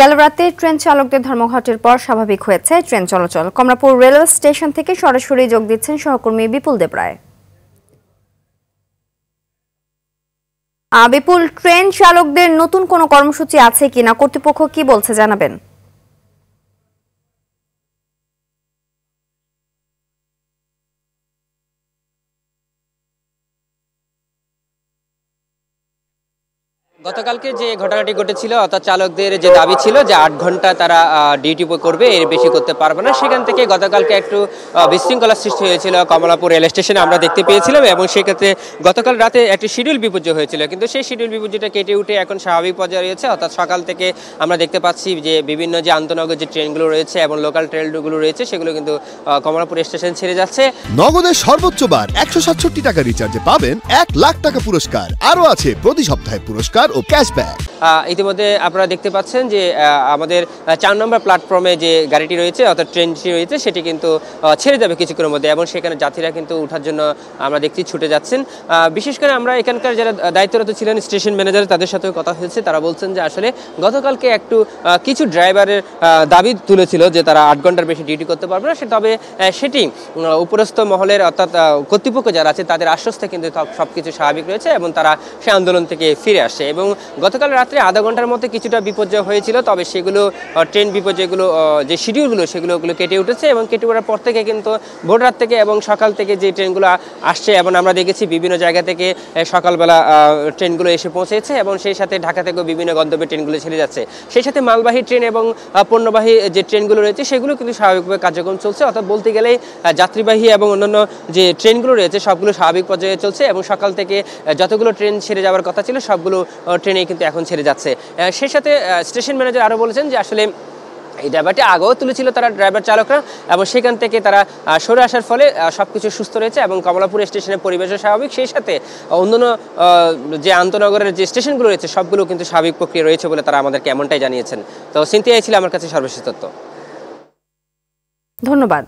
গেল রাতে ট্রেন চালকদের ধর্মঘটের পর স্বাভাবিক হয়েছে ট্রেন চলাচল। কমলাপুর রেলওয়ে স্টেশন থেকে সরাসরি যোগ দিচ্ছেন সহকর্মী বিপুল দেব রায়। বিপুল, ট্রেন চালকদের নতুন কোনো কর্মসূচি আছে কিনা, কর্তৃপক্ষ কি বলছে জানাবেন। গতকালকে যে ঘটনাটি ঘটেছিল, অর্থাৎ চালকদের যে দাবি ছিল যে 8 ঘন্টা তারা ডিউটি করবে, এর বেশি করতে পারবে না, সেখান থেকে গতকালকে একটু বিশৃঙ্খলা সৃষ্টি হয়েছিল কমলাপুর রেল স্টেশনে আমরা দেখতে পেয়েছিলাম। এবং সেক্ষেত্রে গতকাল রাতে একটি শিডিউল বিপর্যয় হয়েছিল, কিন্তু সেই শিডিউল বিপর্যয়টা কেটে উঠে এখন স্বাভাবিক পর্যায়ে রয়েছে। অর্থাৎ সকাল থেকে আমরা দেখতে পাচ্ছি যে বিভিন্ন যে আন্তনগর যে ট্রেনগুলো রয়েছে এবং লোকাল ট্রেনগুলো রয়েছে সেগুলো কিন্তু কমলাপুর স্টেশন ছেড়ে যাচ্ছে। নগদের সর্বোচ্চ বার 167 টাকা রিচার্জে পাবেন 1 লাখ টাকা পুরস্কার, আরও আছে প্রতি সপ্তাহে পুরস্কার ও ক্যাশব্যাক। ইতিমধ্যে আপনারা দেখতে পাচ্ছেন যে আমাদের 4 নম্বর প্ল্যাটফর্মে যে গাড়িটি রয়েছে অর্থাৎ ট্রেনটি রয়েছে সেটি কিন্তু ছেড়ে যাবে কিছুক্ষণের মধ্যে, এবং সেখানে যাত্রীরা কিন্তু ওঠার জন্য আমরা দেখছি ছুটে যাচ্ছেন। বিশেষ করে আমরা এখানকার যারা দায়িত্বরত ছিলেন স্টেশন ম্যানেজার, তাদের সাথেও কথা হয়েছে। তারা বলছেন যে আসলে গতকালকে একটু কিছু ড্রাইভারের দাবি তুলেছিল যে তারা 8 ঘন্টার বেশি ডিউটি করতে পারবে না, তবে সেটি উপরস্থ মহলের অর্থাৎ কর্তৃপক্ষ যারা আছে তাদের আশ্বস্তে কিন্তু সবকিছু স্বাভাবিক রয়েছে এবং তারা সে আন্দোলন থেকে ফিরে আসে। এবং গতকাল রাত্রে আধা ঘন্টার মধ্যে কিছুটা বিপর্যয় হয়েছিল, তবে সেগুলো ট্রেন বিপর্যয়গুলো যে শিডিউলগুলো সেগুলো কেটে উঠেছে। এবং কেটে ওঠার পর থেকে কিন্তু ভোর রাত থেকে এবং সকাল থেকে যে ট্রেনগুলো আসছে, এবং আমরা দেখেছি বিভিন্ন জায়গা থেকে সকালবেলা ট্রেনগুলো এসে পৌঁছেছে, এবং সেই সাথে ঢাকা থেকেও বিভিন্ন গন্তব্যে ট্রেনগুলো ছেড়ে যাচ্ছে। সেই সাথে মালবাহী ট্রেন এবং পণ্যবাহী যে ট্রেনগুলো রয়েছে সেগুলো কিন্তু স্বাভাবিকভাবে কার্যক্রম চলছে। অর্থাৎ বলতে গেলেই যাত্রীবাহী এবং অন্যান্য যে ট্রেনগুলো রয়েছে সবগুলো স্বাভাবিক পর্যায়ে চলছে, এবং সকাল থেকে যতগুলো ট্রেন ছেড়ে যাওয়ার কথা ছিল সবগুলো ট্রেনেই কিন্তু এখন ছেড়ে যাচ্ছে। সেই সাথে স্টেশন ম্যানেজার আরও বলেছেন যে আসলে এই ড্রাইভারটি আগেও তুলেছিল তারা ড্রাইভার চালকরা, এবং সেখান থেকে তারা সরে আসার ফলে সবকিছু সুস্থ রয়েছে এবং কমলাপুর স্টেশনের পরিবেশও স্বাভাবিক। সেই সাথে অন্যান্য যে আন্তনগরের যে স্টেশনগুলো রয়েছে সবগুলো কিন্তু স্বাভাবিক প্রক্রিয়া রয়েছে বলে তারা আমাদেরকে এমনটাই জানিয়েছেন। তো সিনথিয়া ছিল আমার কাছে সর্বশেষ তথ্য। ধন্যবাদ।